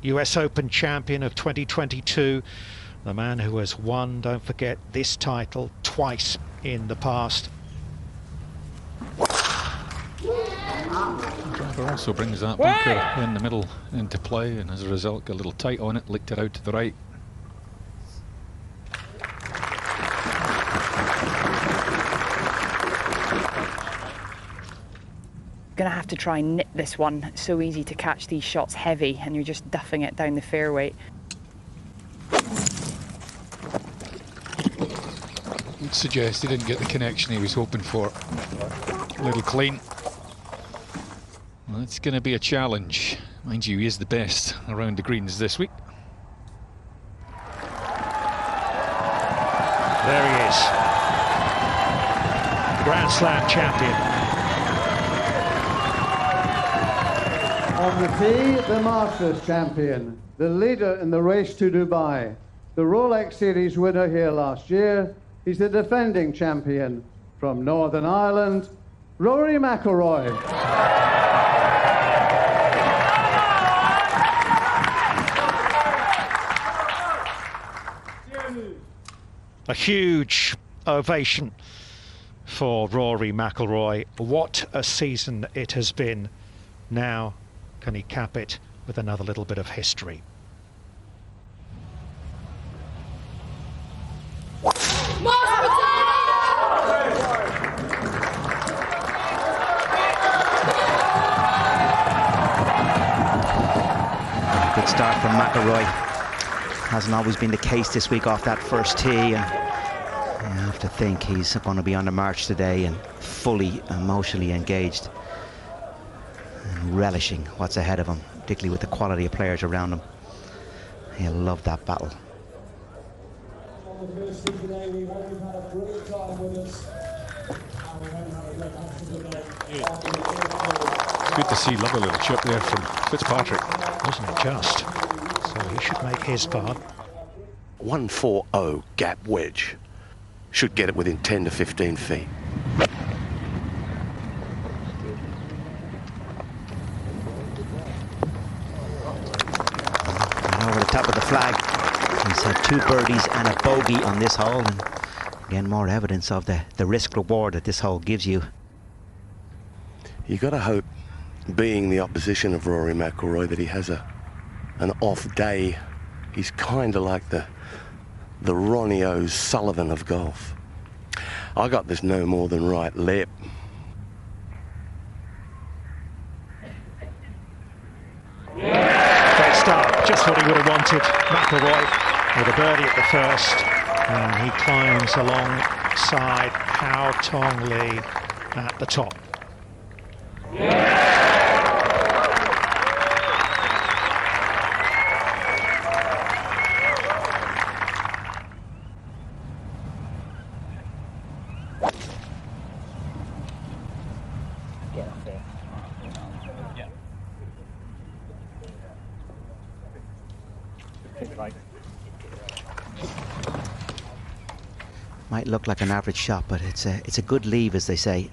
US Open champion of 2022, the man who has won, don't forget, this title twice in the past. Driver also brings that bunker in the middle into play, and as a result got a little tight on it, licked it out to the right. Going to have to try and nip this one. It's so easy to catch these shots heavy and you're just duffing it down the fairway. Would suggest he didn't get the connection he was hoping for. A little clean. Well, it's going to be a challenge. Mind you, he is the best around the greens this week. There he is. Grand Slam champion. On the tee, the Masters champion, the leader in the race to Dubai, the Rolex Series winner here last year. He's the defending champion from Northern Ireland, Rory McIlroy. A huge ovation for Rory McIlroy. What a season it has been. Now, can he cap it with another little bit of history? Good start from McIlroy. Hasn't always been the case this week off that first tee, and you have to think he's going to be on the march today and fully emotionally engaged and relishing what's ahead of him, particularly with the quality of players around him. He'll love that battle. Good to see, love a little chip there from Fitzpatrick. Wasn't it just? So he should make his part. 140 gap wedge. Should get it within 10 to 15 feet. Over the top of the flag. He's had 2 birdies and a bogey on this hole, and again more evidence of the risk reward that this hole gives you. You got to hope, being the opposition of Rory McIlroy, that he has an off day. He's kind of like the Ronnie O'Sullivan of golf. I got this no more than right lip. Great start, just what he would have wanted. McIlroy with a birdie at the first, and he climbs alongside Hao Tong Lee at the top. Might look like an average shot, but it's a good leave, as they say.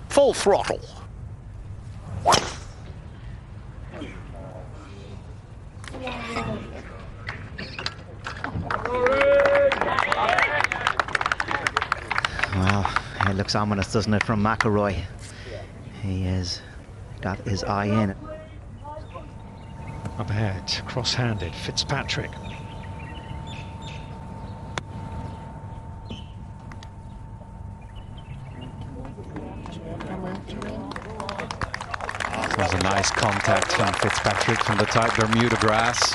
Full throttle. Well, it looks ominous, doesn't it, from McIlroy? He has got his eye in. Up ahead, cross-handed, Fitzpatrick. That was a nice contact from Fitzpatrick from the tight Bermuda grass.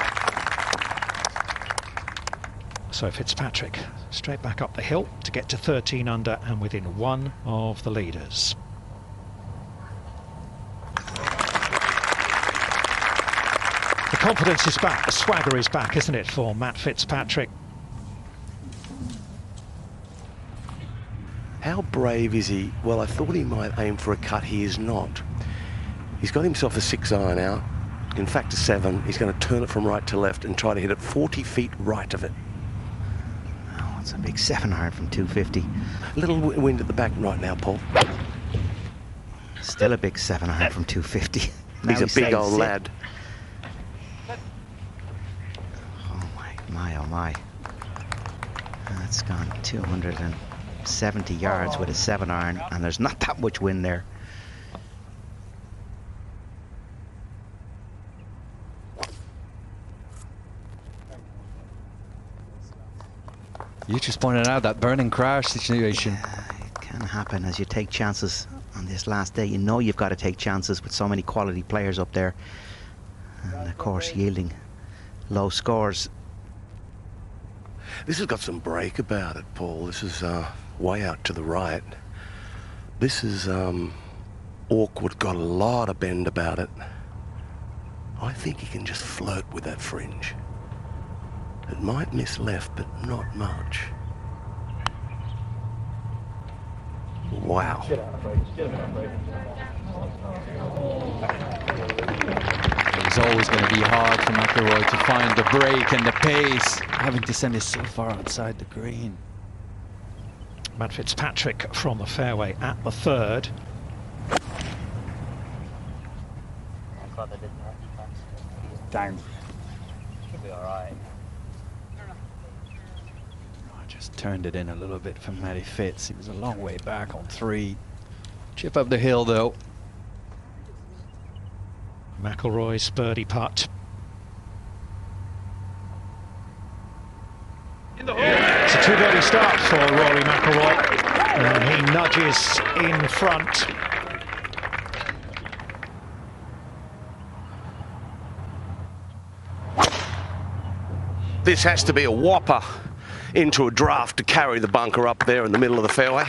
So Fitzpatrick straight back up the hill to get to 13 under and within 1 of the leaders. The confidence is back, the swagger is back, isn't it, for Matt Fitzpatrick? How brave is he? Well, I thought he might aim for a cut. He is not. He's got himself a 6-iron out. In fact, a 7. He's going to turn it from right to left and try to hit it 40 feet right of it. Oh, it's a big 7-iron from 250. A little wind at the back right now, Paul. Still a big 7-iron from 250. Now He's a big old sit. lad. Oh my, oh my. That's gone 270 yards with a 7-iron, and there's not that much wind there. You just pointed out that burning crash situation. It can happen as you take chances on this last day. You know you've got to take chances with so many quality players up there, and of course yielding low scores. This has got some break about it, Paul. This is way out to the right. This is awkward, got a lot of bend about it. I think he can just flirt with that fringe. It might miss left, but not much. Wow. It's always going to be hard for McIlroy to find the break and the pace, having to send it so far outside the green. Matt Fitzpatrick from the fairway at the third. Down. Should be alright. I just turned it in a little bit for Matty Fitz. He was a long way back on 3. Chip up the hill though. McIlroy's birdie putt. It's a 2-birdie start for Rory McIlroy, and he nudges in front. This has to be a whopper into a draft to carry the bunker up there in the middle of the fairway.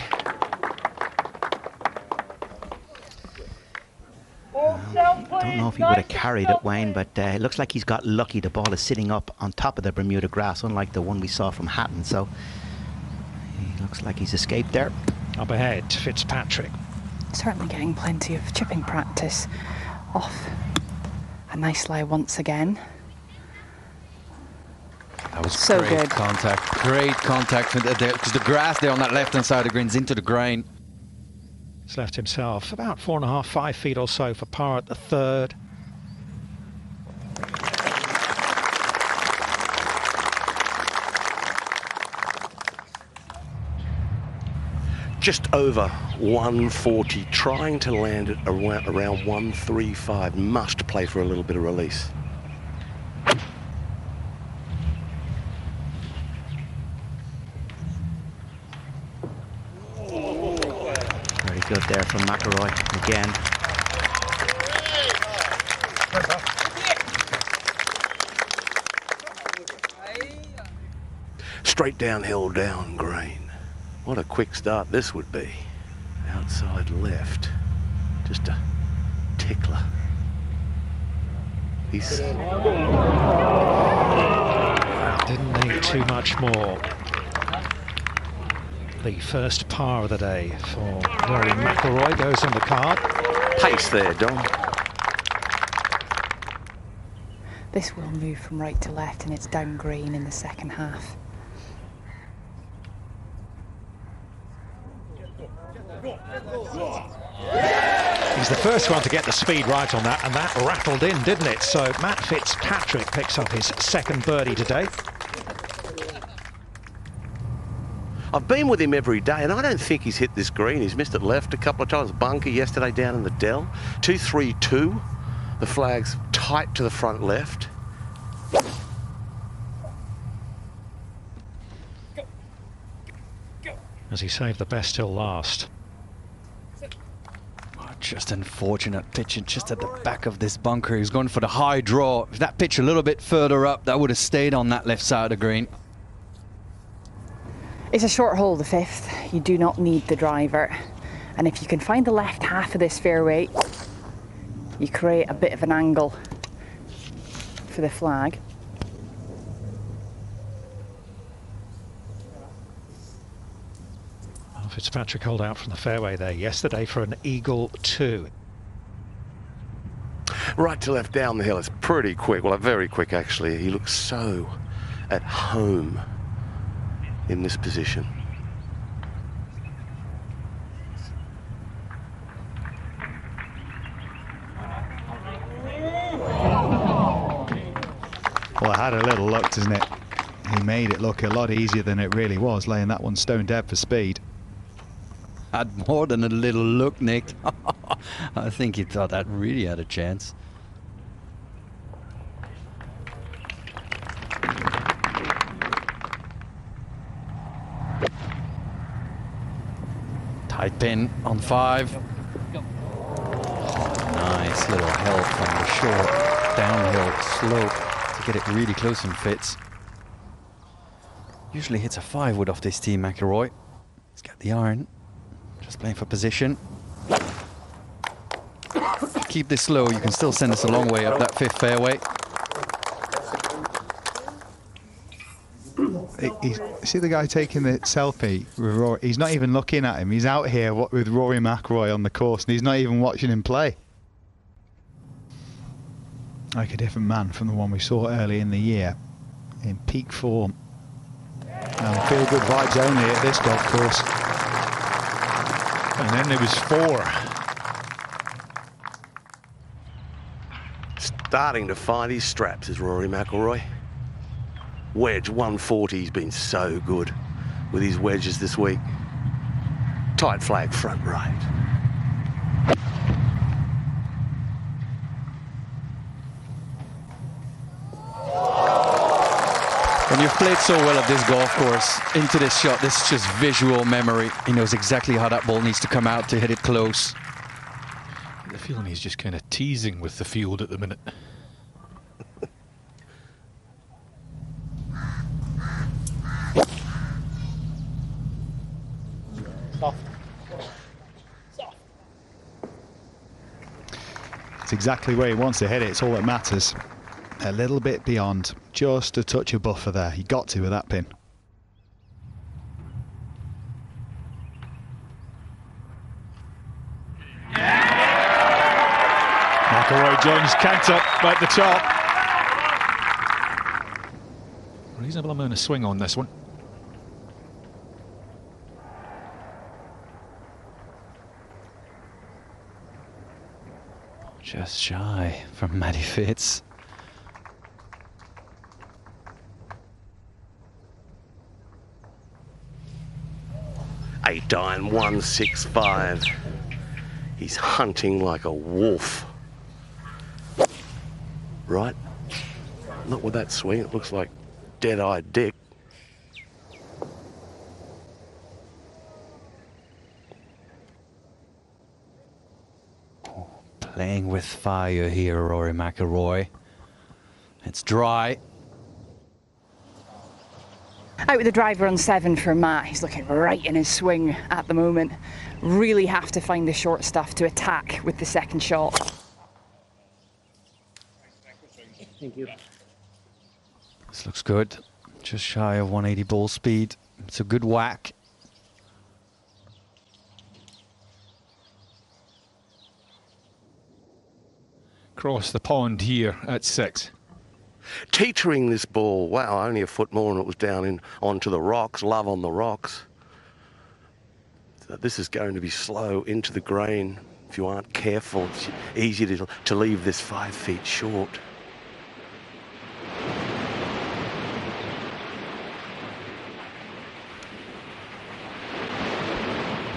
Don't know if he would have carried it, Wayne, but it looks like he's got lucky. The ball is sitting up on top of the Bermuda grass, unlike the one we saw from Hatton, so he looks like he's escaped there. Up ahead, Fitzpatrick. Certainly getting plenty of chipping practice off a nice lie once again. That was So great good. Great contact because the grass there on that left-hand side of the green's into the grain. He's left himself about 4.5, 5 feet or so for par at the third. Just over 140, trying to land it around 135. Must play for a little bit of release. Very good there from McIlroy again. Straight downhill, down green. What a quick start this would be. Outside left. Just a tickler. He's... Didn't need too much more. The first par of the day for Rory McIlroy goes on the card. Pace there, Don. This will move from right to left and it's down green in the second half. He's the first one to get the speed right on that, and that rattled in, didn't it? So Matt Fitzpatrick picks up his second birdie today. I've been with him every day, and I don't think he's hit this green. He's missed it left a couple of times. Bunker yesterday down in the Dell. 2-3-2. The flag's tight to the front left. As he saved the best till last. Just unfortunate pitch just at the back of this bunker. He was going for the high draw. If that pitch a little bit further up, that would have stayed on that left side of the green. It's a short hole, the fifth. You do not need the driver. And if you can find the left half of this fairway, you create a bit of an angle for the flag. Fitzpatrick held out from the fairway there yesterday for an eagle 2. Right to left down the hill. It's pretty quick. Well, very quick, actually. He looks so at home in this position. I had a little look, doesn't it? He made it look a lot easier than it really was, laying that one stone dead for speed. Had more than a little look, Nick. I think he thought that really had a chance. Tight pin on 5. Nice little help from the short downhill slope to get it really close and Fitz. Usually hits a 5-wood off this tee, McIlroy. He's got the iron. Just playing for position. Keep this slow, you can still send us a long way up that 5th fairway. See the guy taking the selfie with Rory? He's not even looking at him. He's out here with Rory McIlroy on the course and he's not even watching him play. Like a different man from the one we saw early in the year, in peak form. And feel good vibes only at this golf course. And then there was 4. Starting to find his straps is Rory McIlroy. Wedge 140, he's been so good with his wedges this week. Tight flag front right. When you've played so well at this golf course, into this shot, this is just visual memory. He knows exactly how that ball needs to come out to hit it close. I get the feeling he's just kind of teasing with the field at the minute. It's exactly where he wants to hit it. It's all that matters. A little bit beyond, just a touch of buffer there. He got to with that pin. McIlroy joins Cantor at the top. Reasonable amount of swing on this one. Just shy from Matty Fitz. Eight iron 165. He's hunting like a wolf. Right? Not with that swing, it looks like dead-eyed Dick. Playing with fire here, Rory McIlroy. It's dry. Out with the driver on 7 for Matt. He's looking right in his swing at the moment. Really have to find the short stuff to attack with the second shot. Thank you. This looks good. Just shy of 180 ball speed. It's a good whack. Across the pond here at 6. Teetering this ball. Wow, only a foot more and it was down in onto the rocks. Love on the rocks. So this is going to be slow into the green. If you aren't careful, it's easy to leave this 5 feet short.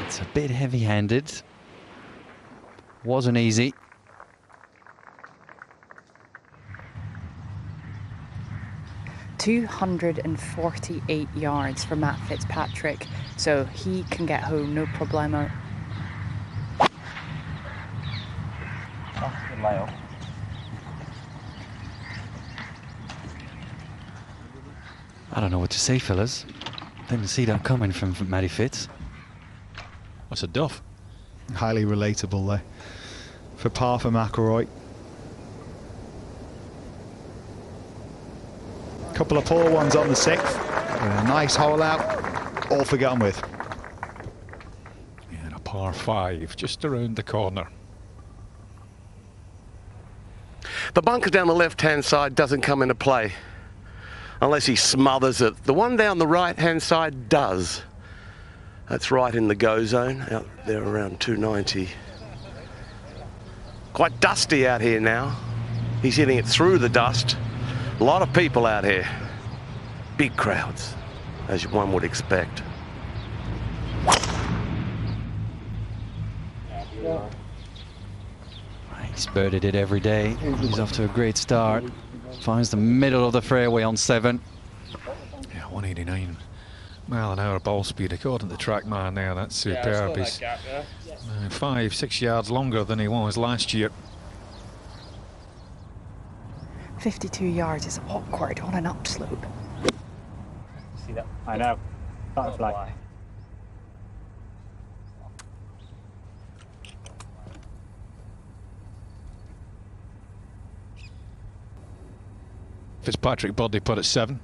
It's a bit heavy-handed. Wasn't easy. $248 yards for Matt Fitzpatrick, so he can get home no problemo. Oh, good layoff. I don't know what to say, fellas. Didn't see that coming from Matty Fitz. What's a duff? Highly relatable there. For par for McIlroy. Couple of poor ones on the 6th. A nice hole out. All for get on with. And a par 5 just around the corner. The bunker down the left-hand side doesn't come into play unless he smothers it. The one down the right-hand side does. That's right in the go zone, out there around 290. Quite dusty out here now. He's hitting it through the dust. A lot of people out here. Big crowds, as one would expect. He's birded it every day. He's off to a great start. Finds the middle of the fairway on 7. Yeah, 189 mile an hour ball speed according to the TrackMan there. That's superb. He's 5-6 yards longer than he was last year. 52 yards is awkward on an upslope. See that? I know. Butterfly. Fitzpatrick body put at 7.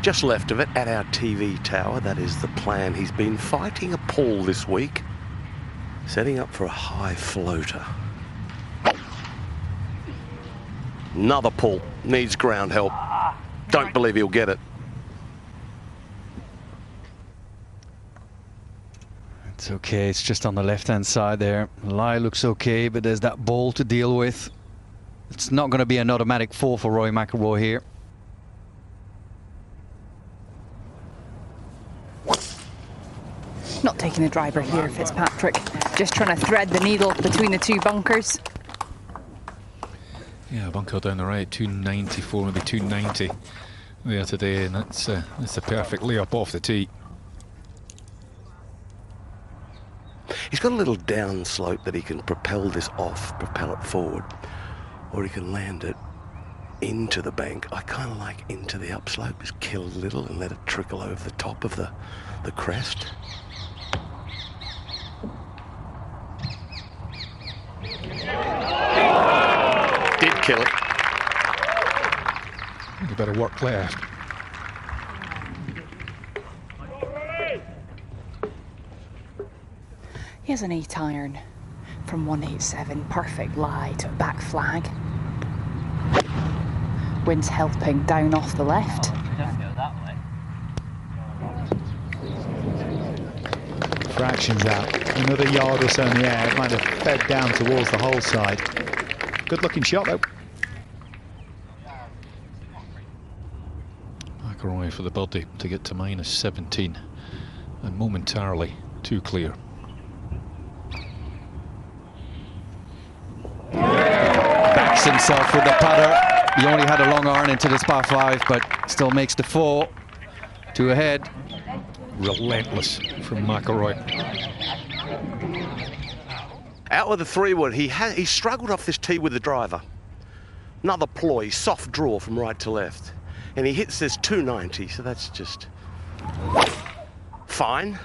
Just left of it at our TV tower, that is the plan. He's been fighting a pull this week, setting up for a high floater. Another pull, needs ground help. Don't believe he'll get it. It's okay, it's just on the left-hand side there. Lie looks okay, but there's that ball to deal with. It's not going to be an automatic 4 for Rory McIlroy here. Not taking the driver here, Fitzpatrick. Just trying to thread the needle between the 2 bunkers. Yeah, bunker down the right, 294, maybe 290 there today, and that's a perfect layup off the tee. He's got a little down slope that he can propel this off, propel it forward, or he can land it into the bank. I kind of like into the upslope, just kill a little and let it trickle over the top of the crest. Did kill it. A bit of work left. He has an 8 iron from 187. Perfect lie to a back flag. Wind's helping down off the left. Fractions out. Another yard or so in the air. It might have fed down towards the hole side. Good looking shot though. McIlroy for the birdie to get to -17 and momentarily too clear. Backs himself with the putter. He only had a long iron into this par 5, but still makes the 4. 2 ahead. Relentless from McIlroy. Out with the 3-wood. He struggled off this tee with the driver. Another ploy, soft draw from right to left. And he hits this 290, so that's just fine.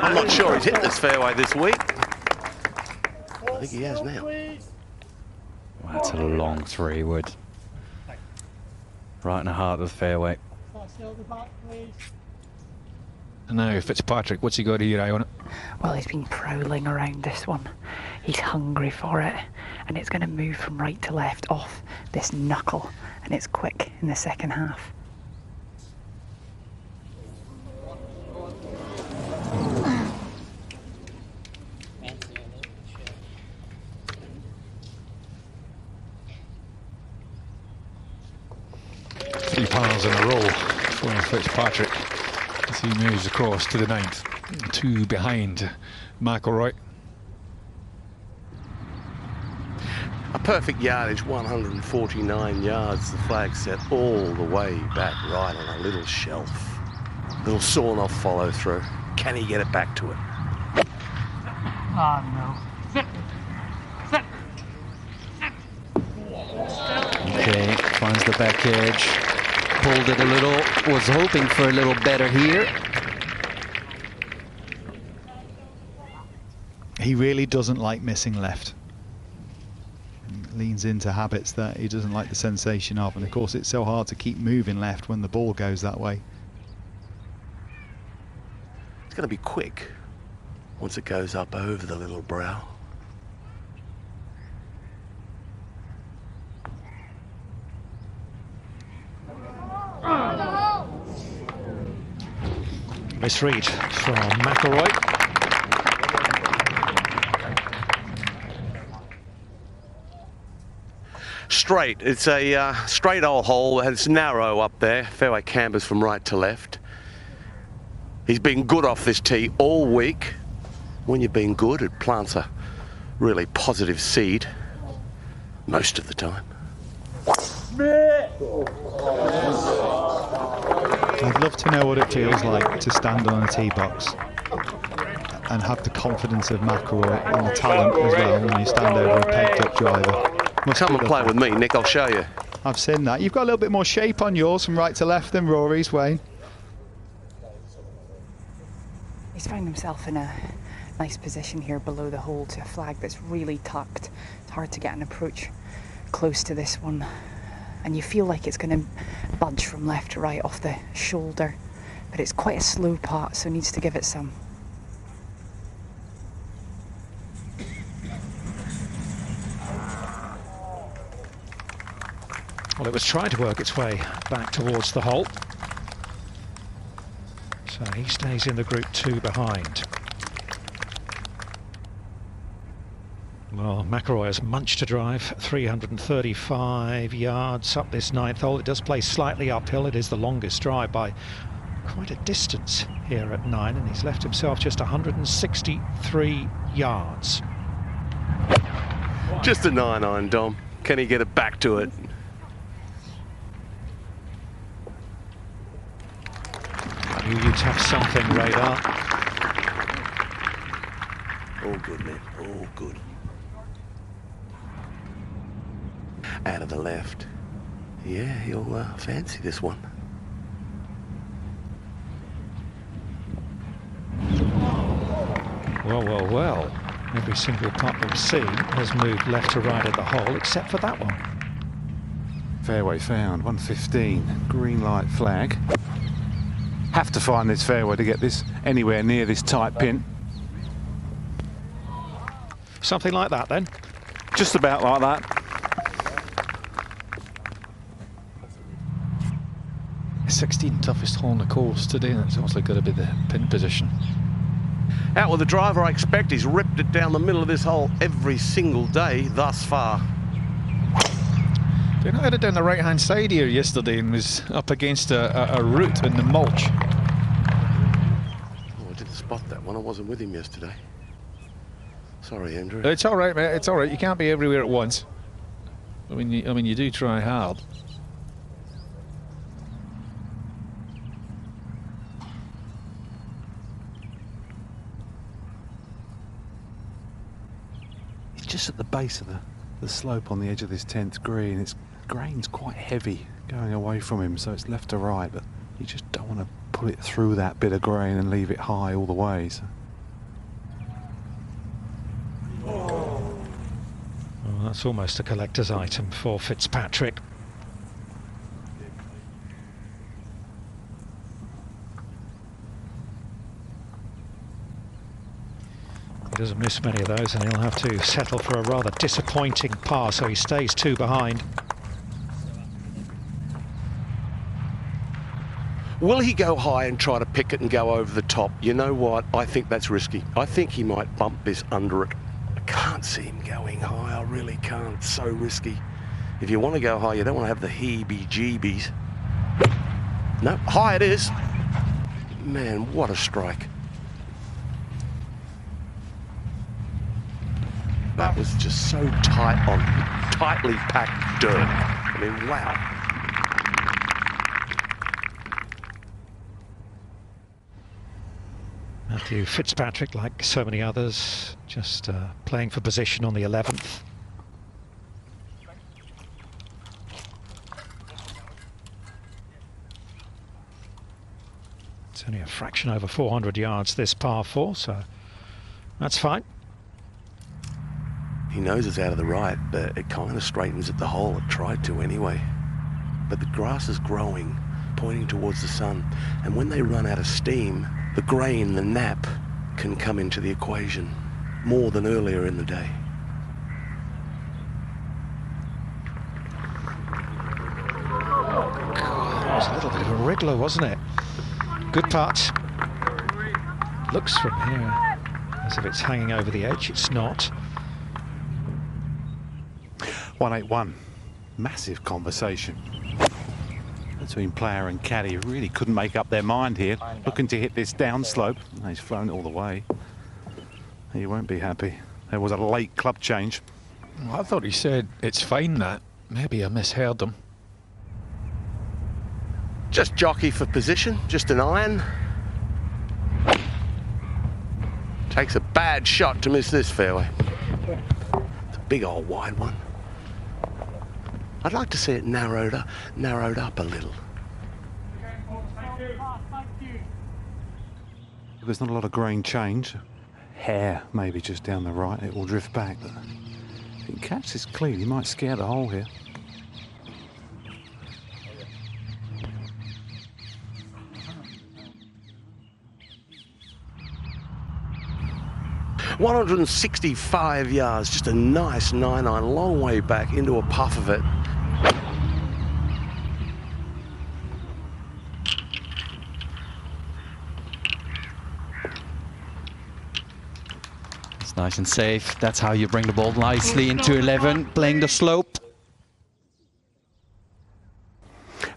I'm not sure he's hit this fairway this week. I think he has now. Well, that's a long 3-wood. Right in the heart of the fairway. And now Fitzpatrick, what's he got here, eye on it? Well, he's been prowling around this one. He's hungry for it, and it's going to move from right to left off this knuckle, and it's quick in the second half. Three pars in a row for Fitzpatrick as he moves across to the 9th. 2 behind McIlroy. A perfect yardage, 149 yards. The flag set all the way back right on a little shelf. Little sawn-off follow-through. Can he get it back to it? Oh no. Okay, finds the back edge. Pulled it a little. Was hoping for a little better here. He really doesn't like missing left. Leans into habits that he doesn't like the sensation of, and of course it's so hard to keep moving left when the ball goes that way. It's going to be quick once it goes up over the little brow. Misread from McIlroy. Straight. It's a straight old hole. It's narrow up there. Fairway cambers from right to left. He's been good off this tee all week. When you've been good, it plants a really positive seed most of the time. I'd love to know what it feels like to stand on a tee box and have the confidence of McIlroy and the talent as well when you stand over a pegged up driver. Come and play with me, Nick, I'll show you. I've seen that. You've got a little bit more shape on yours from right to left than Rory's, Wayne. He's found himself in a nice position here below the hole to a flag that's really tucked. It's hard to get an approach close to this one. And you feel like it's going to budge from left to right off the shoulder. But it's quite a slow putt, so needs to give it some. Well, it was trying to work its way back towards the hole. So he stays in the group 2 behind. Well, McIlroy has munched to drive 335 yards up this 9th hole. It does play slightly uphill. It is the longest drive by quite a distance here at 9, and he's left himself just 163 yards. Just a 9-iron, Dom. Can he get it back to it? I knew you'd have something, Radar. All good, man. All good. Out of the left. Yeah, he'll fancy this one. Well, well, well. Every single putt we've seen has moved left to right at the hole, except for that one. Fairway found, 115. Green light flag. Have to find this fairway to get this anywhere near this tight pin. Something like that, then? Just about like that. 16th toughest hole on the course today. That's obviously got to be the pin position. Out with the driver, I expect. He's ripped it down the middle of this hole every single day thus far. They had it down the right-hand side here yesterday and was up against a root in the mulch. Oh, I didn't spot that one. I wasn't with him yesterday. Sorry, Andrew. It's all right, mate. It's all right. You can't be everywhere at once. I mean, you do try hard. It's just at the base of the slope on the edge of this 10th green. Its grain's quite heavy going away from him, so it's left to right, but you just don't want to pull it through that bit of grain and leave it high all the way. So. Well, that's almost a collector's item for Fitzpatrick. He doesn't miss many of those, and he'll have to settle for a rather disappointing par, so he stays 2 behind. Will he go high and try to pick it and go over the top? You know what? I think that's risky. I think he might bump this under it. I can't see him going high. I really can't. It's so risky. If you want to go high, you don't want to have the heebie-jeebies. No, high it is. Man, what a strike. That was just so tight on tightly packed dirt. I mean, wow. Matthew Fitzpatrick, like so many others, just playing for position on the 11th. It's only a fraction over 400 yards this par 4, so that's fine. He knows it's out of the right, but it kind of straightens at the hole. It tried to anyway. But the grass is growing, pointing towards the sun. And when they run out of steam, the grain, the nap, can come into the equation more than earlier in the day. It was a little bit of a wriggler, wasn't it? Good putt. Looks from here as if it's hanging over the edge. It's not. 181. Massive conversation between player and caddy. Really couldn't make up their mind here. Looking to hit this downslope. He's flown it all the way. He won't be happy. There was a late club change. Well, I thought he said it's fine that. Maybe I misheard him. Just jockey for position, just an iron. Takes a bad shot to miss this fairway. It's a big old wide one. I'd like to see it narrowed up a little. There's not a lot of grain change. Hair maybe just down the right. It will drift back. But if he can catch this clean, he might scare the hole here. $165 yards, just a nice 9-iron, long way back into a puff of it. It's nice and safe. That's how you bring the ball nicely into 11, playing the slope.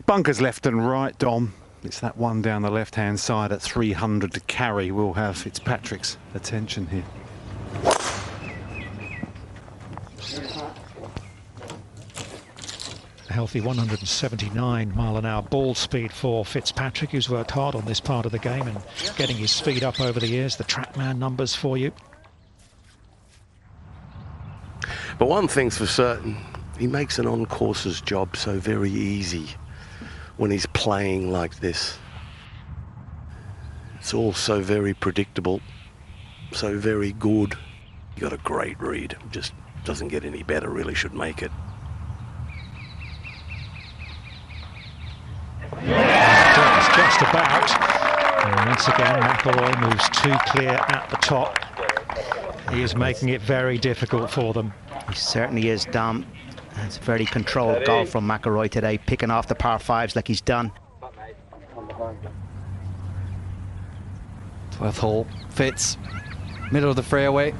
Bunkers left and right, Dom. It's that one down the left-hand side at 300 to carry. Will have Fitzpatrick's attention here. A healthy 179-mile-an-hour ball speed for Fitzpatrick, who's worked hard on this part of the game and getting his speed up over the years. The TrackMan numbers for you. But one thing's for certain, he makes an on-course's job so very easy when he's playing like this. It's all so very predictable, so very good. He got a great read, just doesn't get any better, really should make it. Does just about. And once again, McIlroy moves too clear at the top. He is making it very difficult for them. He certainly is, Dom. It's a very controlled golf from McIlroy today, picking off the par fives like he's done. 12th hole, Fitz, middle of the fairway.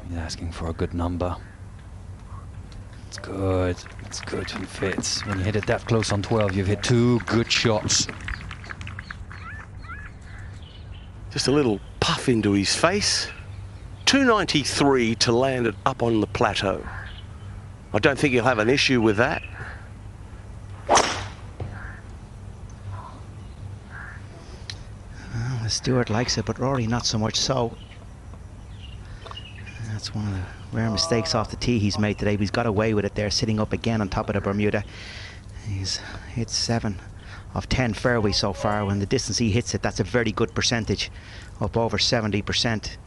He's asking for a good number. It's good. It's good from Fitz. When you hit it that close on 12, you've hit 2 good shots. Just a little puff into his face. 293 to land it up on the plateau. I don't think he'll have an issue with that. Well, Stewart likes it, but Rory not so much so. That's one of the rare mistakes off the tee he's made today. He's got away with it there, sitting up again on top of the Bermuda. He's hit 7 of 10 fairways so far. When the distance he hits it, that's a very good percentage, up over 70%.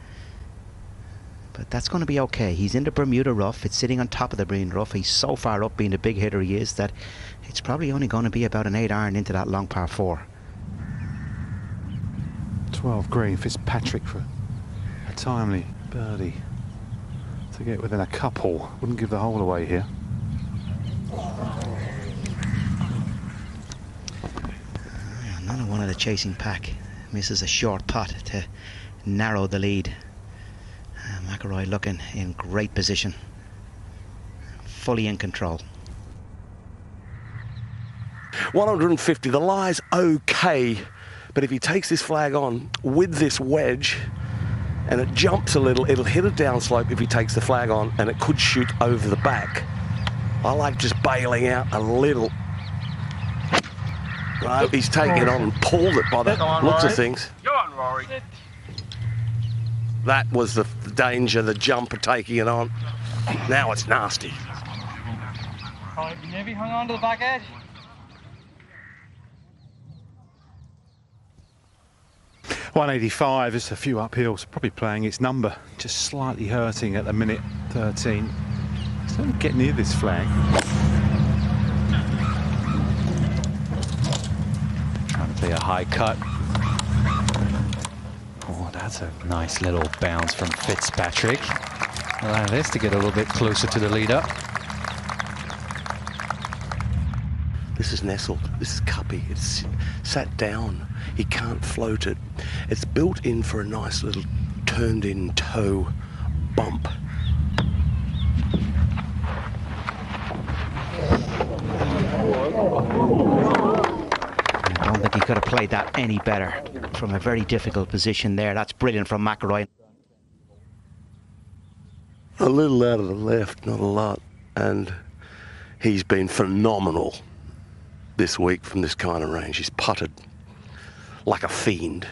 But that's going to be okay. He's in the Bermuda rough. It's sitting on top of the Bermuda rough. He's so far up, being the big hitter he is, that it's probably only going to be about an 8-iron into that long par 4. 12 green, Fitzpatrick for a timely birdie to get within a couple. Wouldn't give the hole away here. Another one of the chasing pack misses a short putt to narrow the lead. McIlroy looking in great position, fully in control. 150, the lie's okay, but if he takes this flag on with this wedge and it jumps a little, it'll hit a downslope if he takes the flag on, and it could shoot over the back. I like just bailing out a little. No, he's taken it on and pulled it by the looks of things. Go on, Rory. That was the danger, the jumper taking it on. Now it's nasty. Right, maybe hang on to the back edge. .185, just a few uphills, probably playing its number, just slightly hurting at the minute 13. It's not getting near this flag. Trying to play a high cut. Oh, that's a nice little bounce from Fitzpatrick. Allow this to get a little bit closer to the leader. This is nestled. This is cuppy. It's sat down. He can't float it. It's built in for a nice little turned-in toe bump. I don't think he could have played that any better from a very difficult position there. That's brilliant from McIlroy. A little out of the left, not a lot. And he's been phenomenal this week from this kind of range. He's putted like a fiend.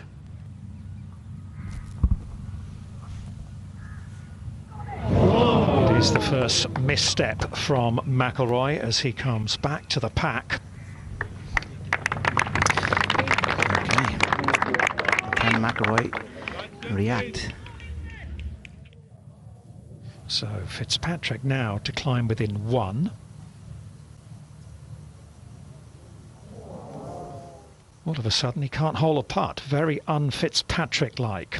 It is the first misstep from McIlroy as he comes back to the pack. Okay. Can McIlroy react? So Fitzpatrick now to climb within 1. All of a sudden he can't hole a putt. Very un-Fitzpatrick-like.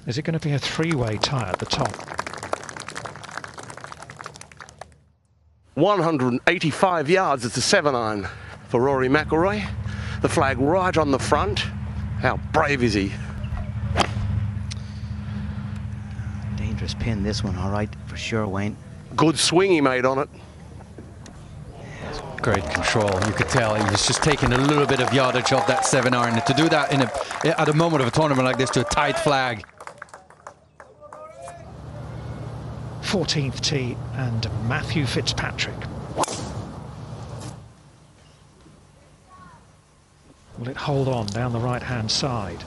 Is it going to be a 3-way tie at the top? 185 yards, it's a 7-iron for Rory McIlroy. The flag right on the front. How brave is he? Dangerous pin, this one, all right, for sure, Wayne. Good swing he made on it. Great control. You could tell he was just taking a little bit of yardage off that 7-iron. And to do that at a moment of a tournament like this to a tight flag. 14th tee and Matthew Fitzpatrick. Will it hold on down the right-hand side?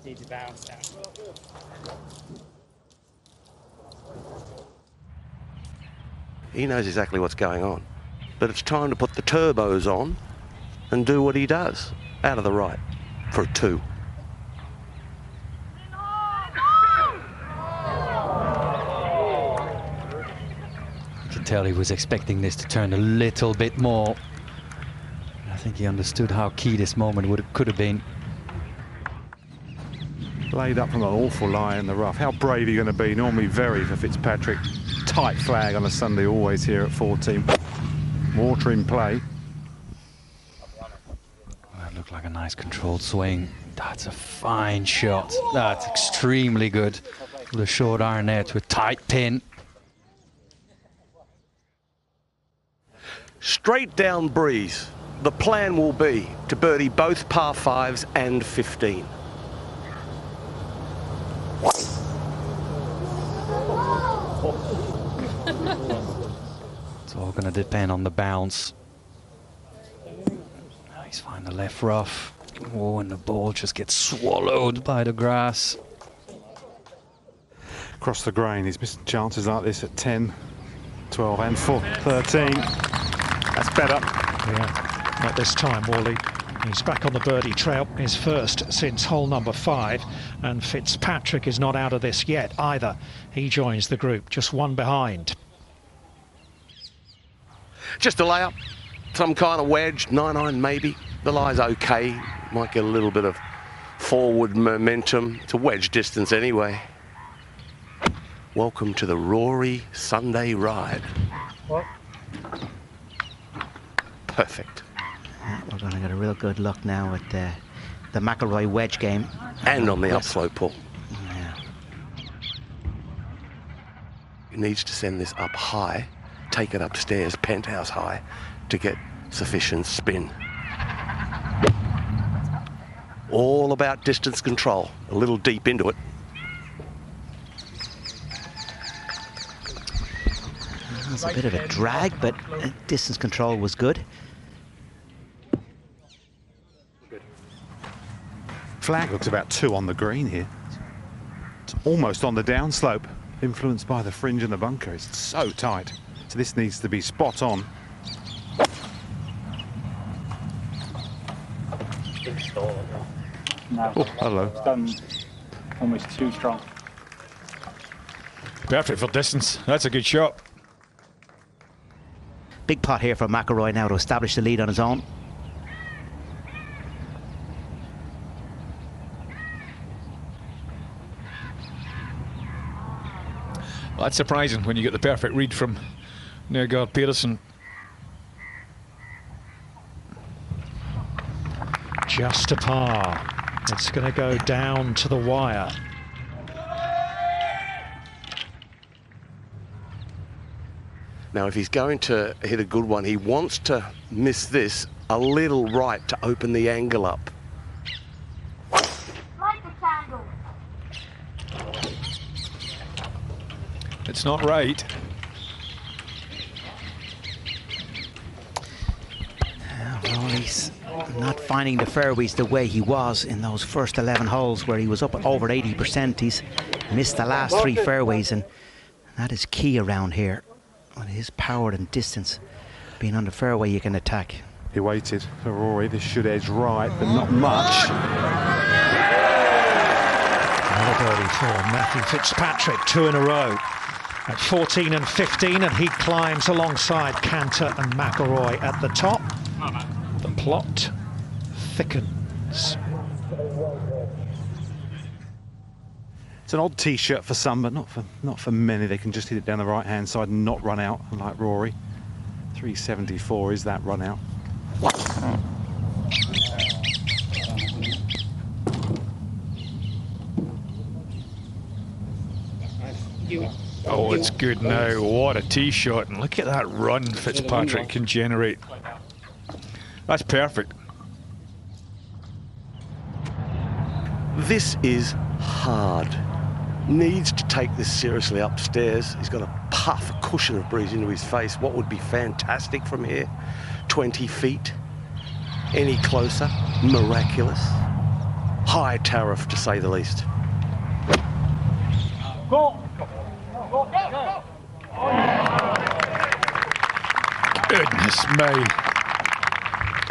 Need to bounce down. He knows exactly what's going on. But it's time to put the turbos on and do what he does. Out of the right for a 2. You could tell he was expecting this to turn a little bit more. I think he understood how key this moment could have been. Laid up from an awful lie in the rough. How brave are you going to be? Normally very for Fitzpatrick. Tight flag on a Sunday, always here at 14. Water in play. That looked like a nice controlled swing. That's a fine shot. That's extremely good. With a short iron there to a tight pin. Straight down breeze. The plan will be to birdie both par 5s and 15. It's all going to depend on the bounce. He's finding the left rough. Oh, and the ball just gets swallowed by the grass. Across the grain, he's missing chances like this at 10, 12 and 13. That's better. Yeah, not this time, Wally. He's back on the birdie trail, his first since hole number 5, and Fitzpatrick is not out of this yet either. He joins the group, just one behind. Just a layup, some kind of wedge, 9-iron maybe. The lie's okay, might get a little bit of forward momentum. It's a wedge distance anyway. Welcome to the Rory Sunday ride. What? Perfect. We're going to get a real good look now at the McIlroy wedge game. And on the upslope, Paul. Yeah. He needs to send this up high, take it upstairs, penthouse high, to get sufficient spin. All about distance control. A little deep into it. It's a bit of a drag, but distance control was good. Flag looks about 2 on the green here. It's almost on the downslope, influenced by the fringe and the bunker. It's so tight. So this needs to be spot on. No. Oh, hello. It's done almost too strong. Perfect for distance. That's a good shot. Big putt here for McIlroy now to establish the lead on his own. That's surprising when you get the perfect read from Nergard Peterson. Just a par. It's going to go down to the wire. Now, if he's going to hit a good one, he wants to miss this a little right to open the angle up. It's not right. Rory's not finding the fairways the way he was in those first 11 holes where he was up over 80%. He's missed the last 3 fairways, and that is key around here. With his power and distance being on the fairway, you can attack. He waited for Rory. This should edge right, but not much. Another birdie for Matthew Fitzpatrick, 2 in a row. At 14 and 15, and he climbs alongside Cantor and McIlroy at the top. The plot thickens. It's an odd T-shirt for some, but not for many. They can just hit it down the right-hand side and not run out, like Rory. 374 is that run out. Oh, it's good now. What a tee shot. And look at that run Fitzpatrick can generate. That's perfect. This is hard. Needs to take this seriously upstairs. He's got a puff, a cushion of breeze into his face. What would be fantastic from here? 20 feet. Any closer? Miraculous. High tariff, to say the least. Go! Goodness me.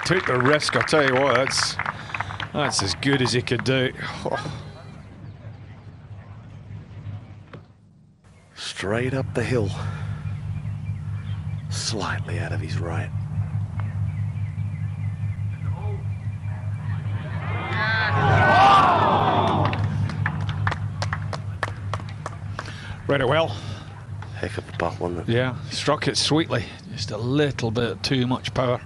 Took the risk, I'll tell you what, that's as good as he could do. Oh. Straight up the hill. Slightly out of his right. Read it well. Heck of a putt, wasn't it? Yeah, struck it sweetly. Just a little bit too much power.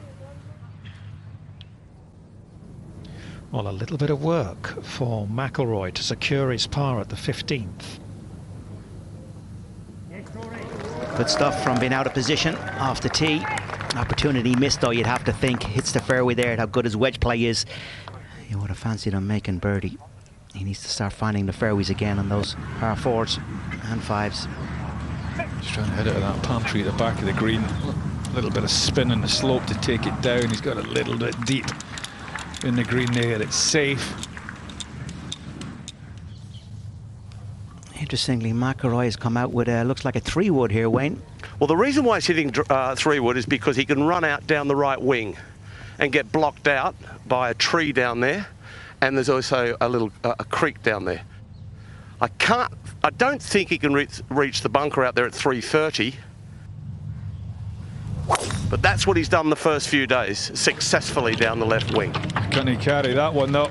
Well, a little bit of work for McIlroy to secure his par at the 15th. Good stuff from being out of position off the tee. Opportunity missed, though, you'd have to think. Hits the fairway there, how good his wedge play is. You would have fancied him making birdie. He needs to start finding the fairways again on those par 4s and 5s. Just trying to hit it at that palm tree at the back of the green. A little bit of spin on the slope to take it down. He's got a little bit deep in the green there. It's safe. Interestingly, McIlroy has come out with looks like a 3-wood here, Wayne. Well, the reason why he's hitting 3-wood is because he can run out down the right wing and get blocked out by a tree down there, and there's also a creek down there. I don't think he can reach the bunker out there at 330, but that's what he's done the first few days, successfully down the left wing. Can he carry that one though?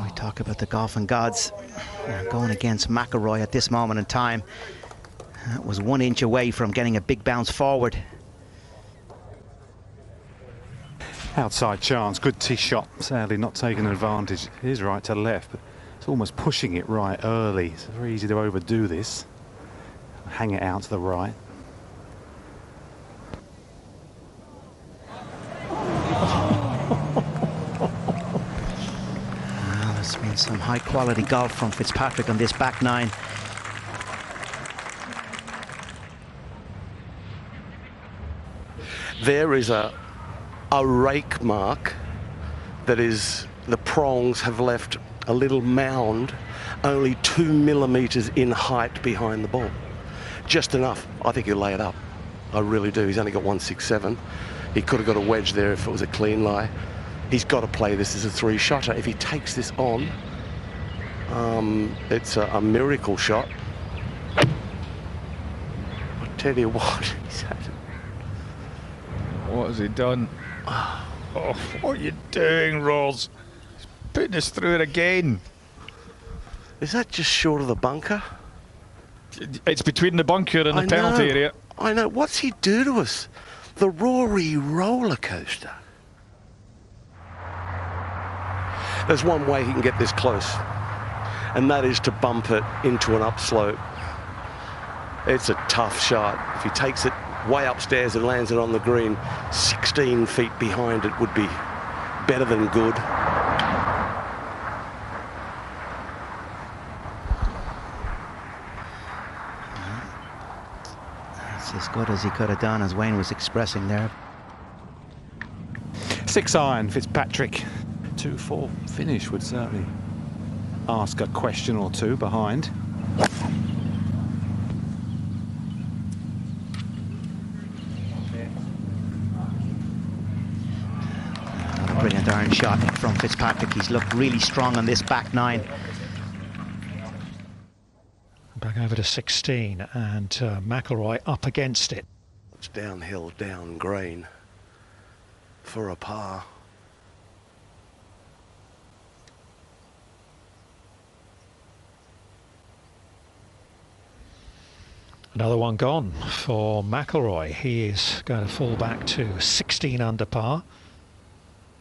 We talk about the golfing gods going against McIlroy at this moment in time. That was 1 inch away from getting a big bounce forward. Outside chance, good tee shot. Sadly not taking advantage. It is right to left, but it's almost pushing it right early. It's very easy to overdo this. Hang it out to the right. Well, there's been some high quality golf from Fitzpatrick on this back 9. There is a rake mark that is, the prongs have left a little mound only 2 millimeters in height behind the ball. Just enough. I think he'll lay it up. I really do. He's only got 167. He could have got a wedge there if it was a clean lie. He's got to play this as a 3-shotter. If he takes this on, it's a miracle shot. I tell you what, he's had. What has he done? Oh, what are you doing, Rose? He's putting us through it again. Is that just short of the bunker? It's between the bunker and the penalty area. I know. What's he do to us? The Rory roller coaster. There's one way he can get this close, and that is to bump it into an upslope. It's a tough shot. If he takes it way upstairs and lands it on the green, 16 feet behind it would be better than good. That's as good as he could have done, as Wayne was expressing there. 6-iron, Fitzpatrick. 2-4 finish would certainly ask a question or two behind. A brilliant iron shot from Fitzpatrick. He's looked really strong on this back nine. Back over to 16, and McIlroy up against it. It's downhill, down green for a par. Another one gone for McIlroy. He is going to fall back to 16 under par.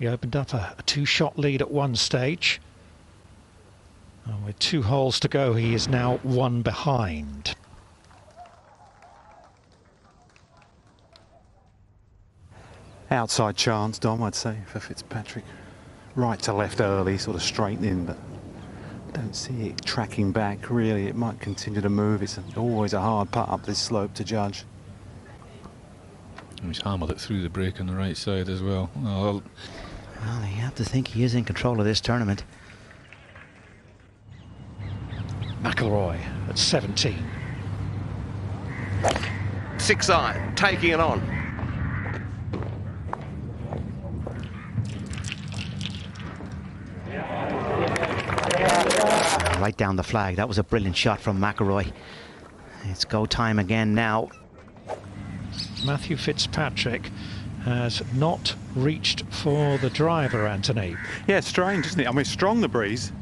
He opened up a two-shot lead at one stage. And with 2 holes to go, he is now 1 behind. Outside chance, Dom, I'd say, for Fitzpatrick. Right to left early, sort of straightening, but don't see it tracking back, really. It might continue to move. It's always a hard putt up this slope to judge. He's hammered it through the break on the right side as well. Well, you have to think he is in control of this tournament. McIlroy at 17. 6-iron, taking it on. Right down the flag. That was a brilliant shot from McIlroy. It's go time again now. Matthew Fitzpatrick has not reached for the driver, Anthony. Yeah, it's strange, isn't it? I mean, strong the breeze.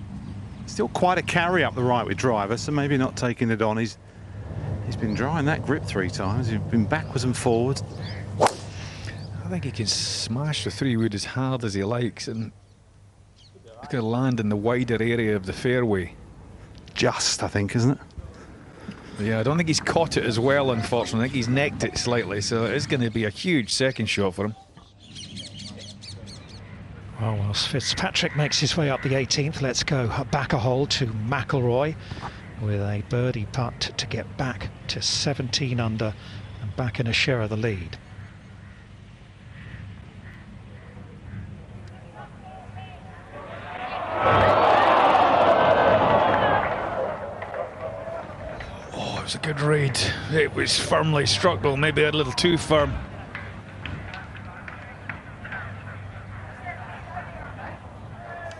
Still quite a carry up the right with driver, so maybe not taking it on. He's been drying that grip 3 times. He's been backwards and forwards. I think he can smash the 3-wood as hard as he likes, and he's going to land in the wider area of the fairway. Just, I think, isn't it? Yeah, I don't think he's caught it as well, unfortunately. I think he's necked it slightly, so it's going to be a huge second shot for him. Well, whilst Fitzpatrick makes his way up the 18th, let's go back a hole to McIlroy with a birdie putt to get back to 17 under and back in a share of the lead. Oh, it was a good read. It was firmly struck, though, maybe a little too firm.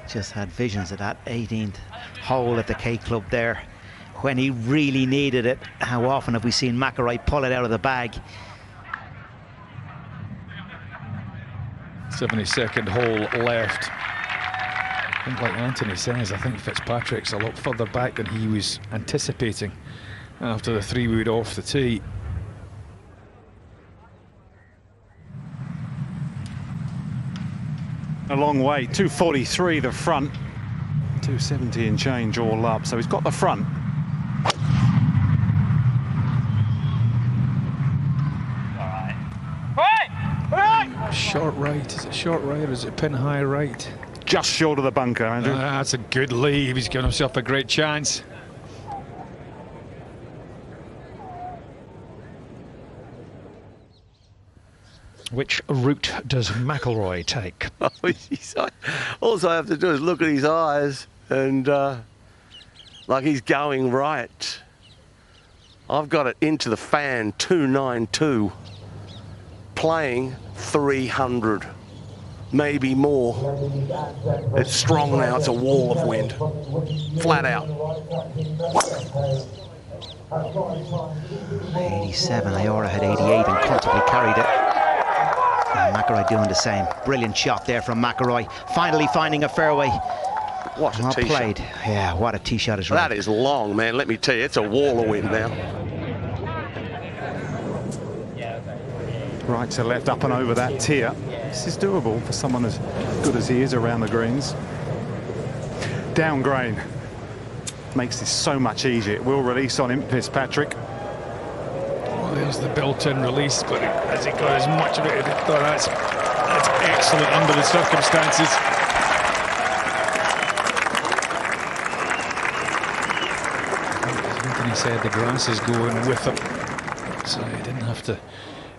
Just had visions of that 18th hole at the K Club there when he really needed it. How often have we seen McIlroy pull it out of the bag? 72nd hole left. I think, like Anthony says, I think Fitzpatrick's a lot further back than he was anticipating after the 3-wood off the tee. A long way, 243 the front, 270 and change all up, so he's got the front. Short right, is it short right or is it pin high right? Just short of the bunker, Andrew. That's a good lead. He's given himself a great chance. Which route does McIlroy take? All I have to do is look at his eyes and like he's going right. I've got it into the fan, 292, playing 300, maybe more. It's strong now, it's a wall of wind, flat out. 87, Iora had 88 and comfortably carried it. And McIlroy doing the same. Brilliant shot there from McIlroy, finally finding a fairway. What a Well tee played. shot. Yeah, what a tee shot is right. That is long, man. Let me tell you, it's a wall of wind now. Right to left, up and over that tier. This is doable for someone as good as he is around the greens. Down grain makes this so much easier. It will release on him, Fitzpatrick. Well, there's the built-in release, but has he got as much of it? Oh, that's excellent under the circumstances. Anthony said the grass is going with him, so he didn't have to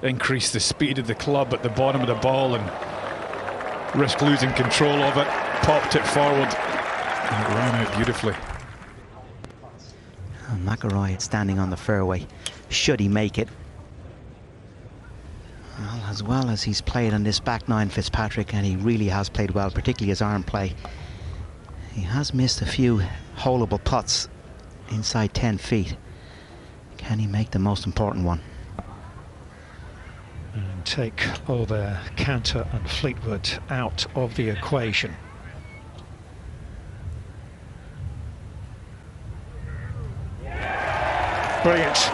increase the speed of the club at the bottom of the ball and risk losing control of it. Popped it forward and it ran out beautifully. McIlroy standing on the fairway. Should he make it? Well as he's played on this back nine, Fitzpatrick, and he really has played well, particularly his iron play. He has missed a few holeable putts inside 10 feet. Can he make the most important one? And take over Cantor and Fleetwood out of the equation. Brilliant.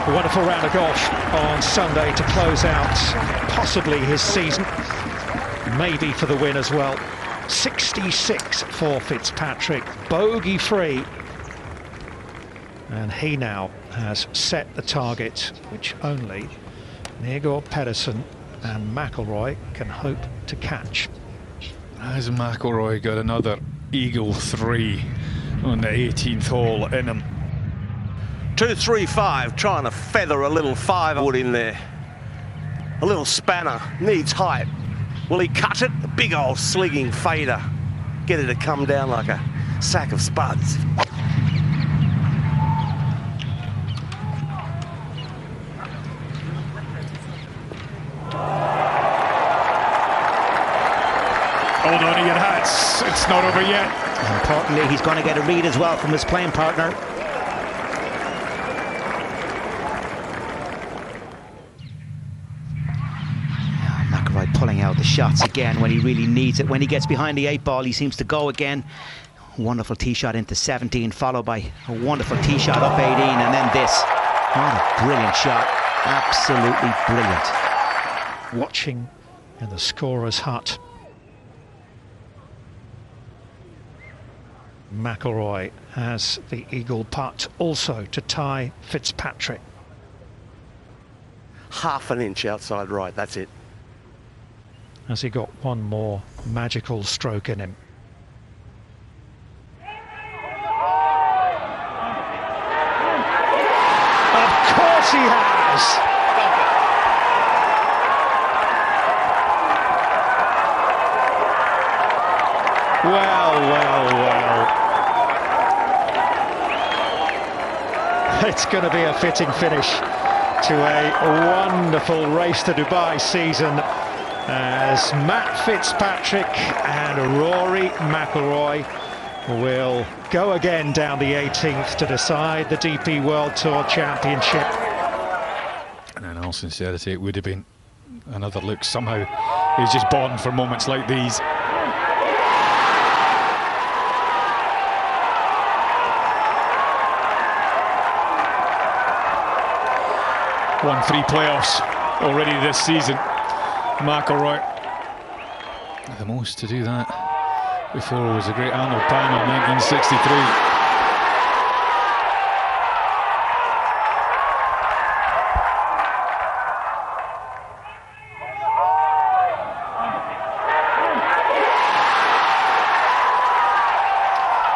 A wonderful round of golf on Sunday to close out possibly his season. Maybe for the win as well. 66 for Fitzpatrick, bogey free. And he now has set the target which only Igor Pedersen and McIlroy can hope to catch. Has McIlroy got another eagle 3 on the 18th hole in him? 2-3-5, trying to feather a little 5-wood in there. A little spanner, needs height. Will he cut it? A big old sligging fader. Get it to come down like a sack of spuds. Hold on to your hats, it's not over yet. Importantly, he's going to get a read as well from his playing partner. McIlroy pulling out the shots again when he really needs it. When he gets behind the 8 ball, he seems to go again. Wonderful tee shot into 17, followed by a wonderful tee shot up 18, and then this. What a brilliant shot. Absolutely brilliant. Watching in the scorer's hut. McIlroy has the eagle putt also to tie Fitzpatrick. Half an inch outside right, that's it. Has he got one more magical stroke in him? Of course he has! Well. It's going to be a fitting finish to a wonderful Race to Dubai season as Matt Fitzpatrick and Rory McIlroy will go again down the 18th to decide the DP World Tour Championship. And in all sincerity, it would have been another look. Somehow he's just born for moments like these. 1-3 playoffs already this season. McIlroy, the most to do that before was the great Arnold Palmer in 1963.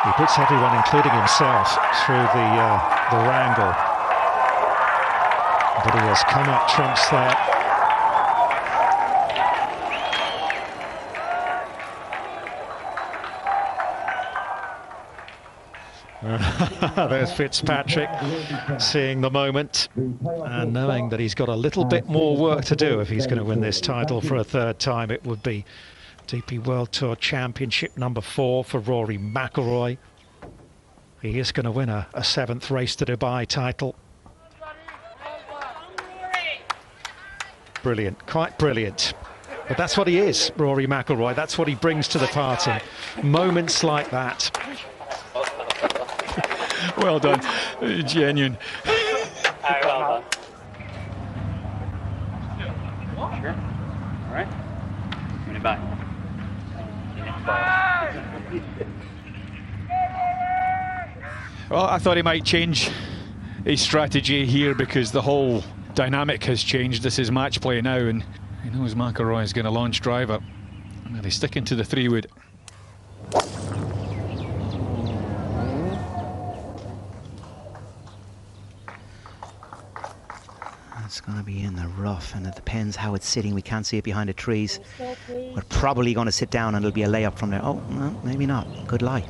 He puts everyone, including himself, through the wrangle. But he has come up trumps there. There's Fitzpatrick seeing the moment and knowing that he's got a little bit more work to do if he's going to win this title for a third time. It would be DP World Tour Championship number 4 for Rory McIlroy. He is going to win a 7th Race to Dubai title. Brilliant, quite brilliant. But that's what he is, Rory McIlroy. That's what he brings to the party. Moments like that. Well done. Genuine. Well done. Sure. All right. Bring it back. Well, I thought he might change his strategy here because the whole dynamic has changed. This is match play now, and he knows McIlroy is going to launch driver. Well, he's sticking to the 3-wood. It's going to be in the rough, and it depends how it's sitting. We can't see it behind the trees. We're probably going to sit down and it'll be a layup from there. Oh, no, maybe not. Good lie.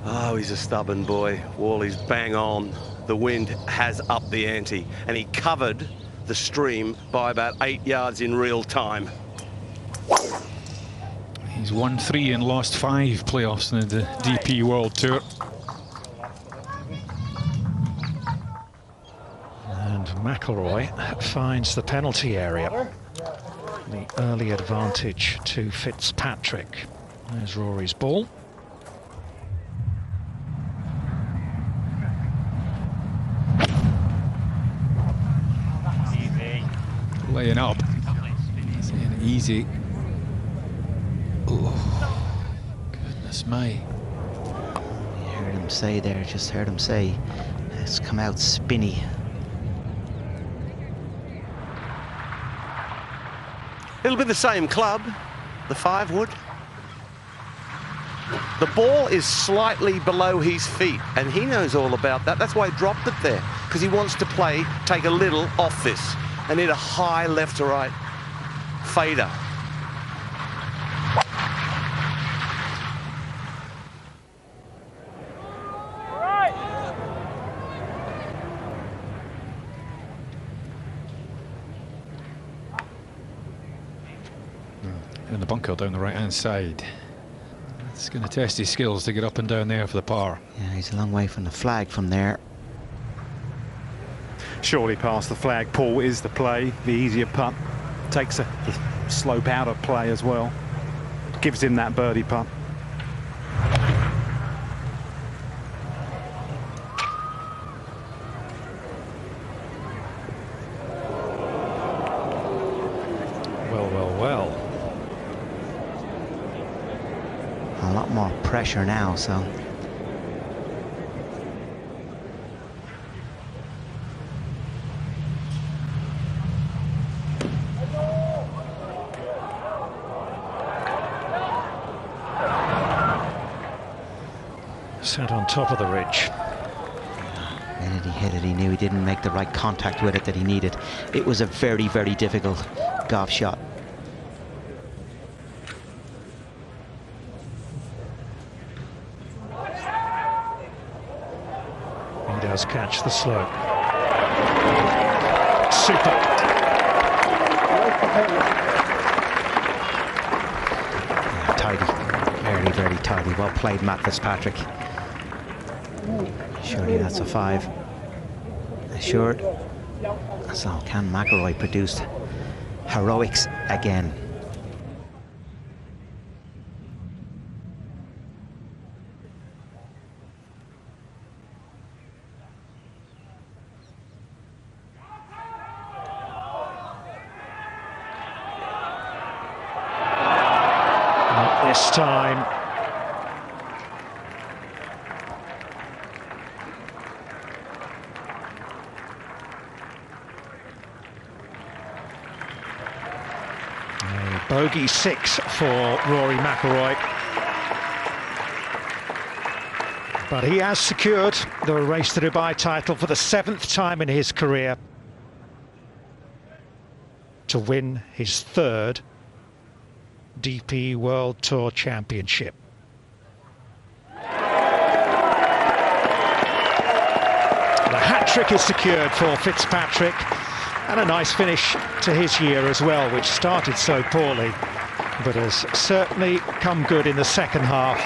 Oh, he's a stubborn boy. Wally's bang on. The wind has upped the ante, and he covered the stream by about 8 yards in real time. He's won 3 and lost 5 playoffs in the DP World Tour. And McIlroy finds the penalty area. The early advantage to Fitzpatrick. There's Rory's ball. Laying up. Saying easy. Oh, goodness me. You heard him say there, just heard him say, it's come out spinny. It'll be the same club, the 5-wood. The ball is slightly below his feet, and he knows all about that. That's why he dropped it there, because he wants to play, take a little off this, and hit a high left to right fader. In the bunker down the right-hand side. It's going to test his skills to get up and down there for the par. Yeah, he's a long way from the flag from there. Surely past the flag, Paul, is the play. The easier putt takes the slope out of play as well. Gives him that birdie putt. Well. A lot more pressure now, so. Sat on top of the ridge. The minute he hit it, he knew he didn't make the right contact with it that he needed. It was a very, very difficult golf shot. He does catch the slope. Super. Yeah, tidy. Very, very tidy. Well played, Matt Fitzpatrick. Surely that's a 5. Assured. So can McIlroy produce heroics again? Not this time. Bogey 6 for Rory McIlroy. But he has secured the Race to Dubai title for the 7th time in his career to win his 3rd DP World Tour Championship. The hat-trick is secured for Fitzpatrick, and a nice finish to his year as well, which started so poorly, but has certainly come good in the second half.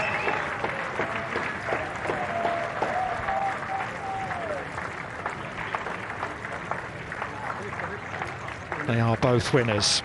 They are both winners.